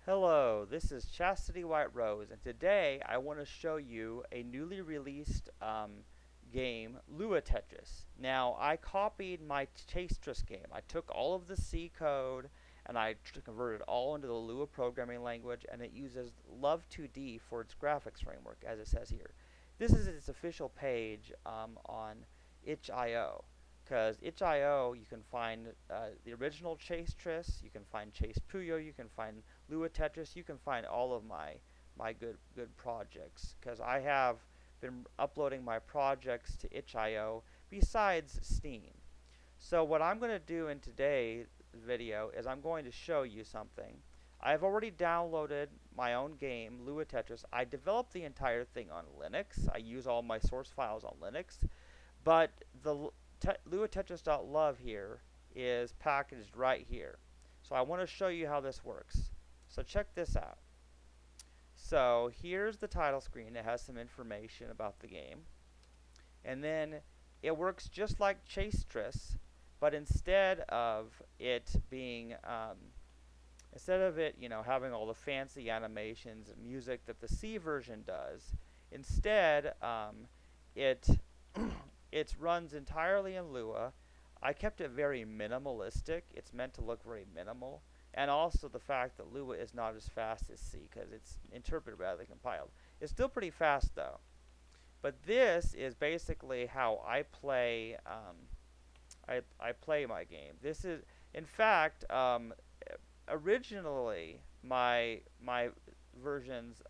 Hello, this is Chastity White Rose, and today I want to show you a newly released game, Lua Tetris. Now, I copied my Tetris game. I took all of the C code and I converted it all into the Lua programming language, and it uses Love 2D for its graphics framework, as it says here. This is its official page on itch.io. Because itch.io, you can find the original Chase Tris, you can find Chase Puyo, you can find Lua Tetris, you can find all of my good projects. Because I have been uploading my projects to itch.io besides Steam. So what I'm going to do in today's video is I'm going to show you something. I've already downloaded my own game, Lua Tetris. I developed the entire thing on Linux. I use all my source files on Linux. But the LuaTetris.love here is packaged right here. So I want to show you how this works. So check this out. So here's the title screen. It has some information about the game. And then it works just like Chase-Tris, but instead of it being, having all the fancy animations and music that the C version does, instead, it it runs entirely in Lua. I kept it very minimalistic. It's meant to look very minimal. And also the fact that Lua is not as fast as C because it's interpreted rather than compiled. It's still pretty fast though. But this is basically how I play. I play my game. This is, in fact, originally my versions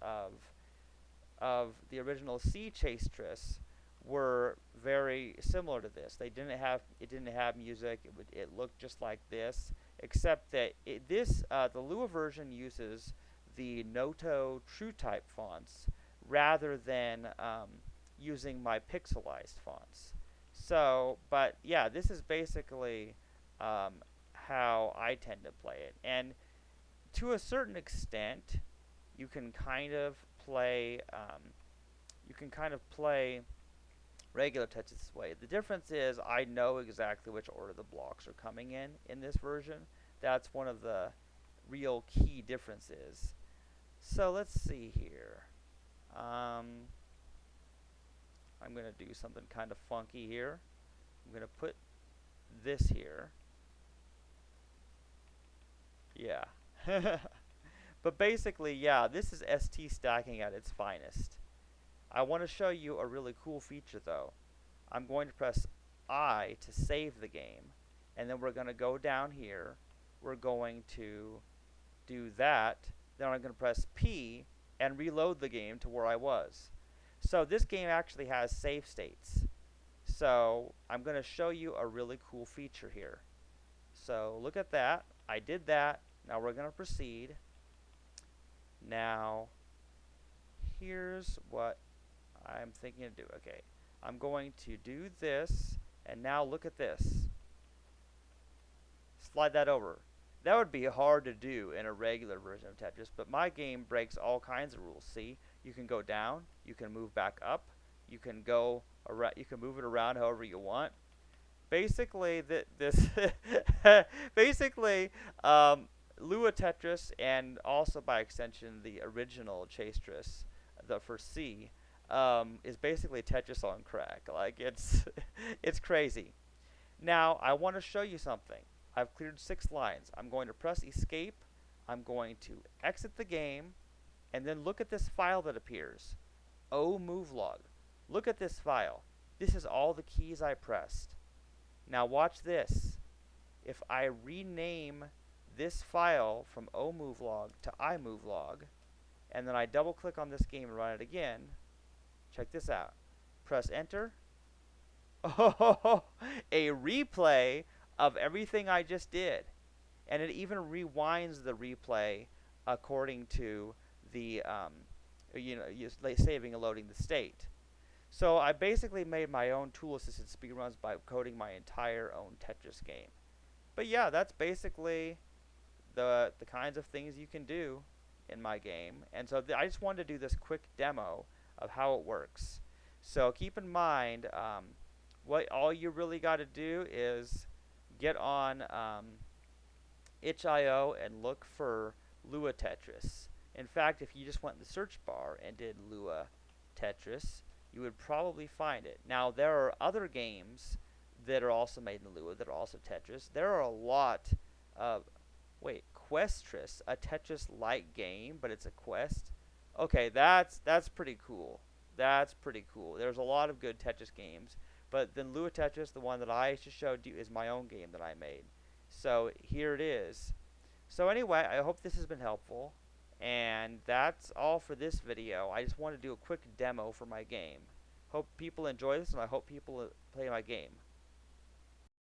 of the original C Chase Tris were very similar to this. It didn't have music. It looked just like this, except that the Lua version uses the Noto TrueType fonts rather than using my pixelized fonts. So, but yeah, this is basically how I tend to play it, and to a certain extent, you can kind of play. Regular Tetris this way. The difference is I know exactly which order the blocks are coming in this version. That's one of the real key differences. So let's see here. I'm going to do something kind of funky here. I'm going to put this here. Yeah. But basically, yeah, this is ST stacking at its finest. I want to show you a really cool feature though. I'm going to press I to save the game, and then we're going to go down here. We're going to do that. Then I'm going to press P and reload the game to where I was. So this game actually has save states. So I'm going to show you a really cool feature here. So look at that. I did that. Now we're going to proceed. Now here's what I'm thinking to do. Okay, I'm going to do this, and now look at this. Slide that over. That would be hard to do in a regular version of Tetris, but my game breaks all kinds of rules. See, you can go down, you can move back up, you can go around, you can move it around however you want. Basically, basically, Lua Tetris, and also by extension the original Chase Tris, the for C, is basically Tetris on crack. Like it's crazy. Now I want to show you something. I've cleared 6 lines. I'm going to press escape. I'm going to exit the game, and then look at this file that appears. O move log. Look at this file. This is all the keys I pressed. Now watch this. If I rename this file from omovelog to iMoveLog, and then I double click on this game and run it again, check this out. Press enter. Oh, a replay of everything I just did. And it even rewinds the replay according to the, saving and loading the state. So I basically made my own tool-assisted speedruns by coding my entire own Tetris game. But yeah, that's basically the kinds of things you can do in my game. And so I just wanted to do this quick demo of how it works. So keep in mind, what all you really got to do is get on itch.io and look for Lua Tetris. In fact, if you just went in the search bar and did Lua Tetris, you would probably find it. Now, there are other games that are also made in Lua that are also Tetris. There are a lot of... Wait, Questris, a Tetris-like game, but it's a quest? Okay, that's pretty cool. That's pretty cool. There's a lot of good Tetris games, but then Lua Tetris, the one that I just showed you, is my own game that I made. So here it is. So anyway, I hope this has been helpful, and that's all for this video. I just want to do a quick demo for my game. Hope people enjoy this, and I hope people play my game.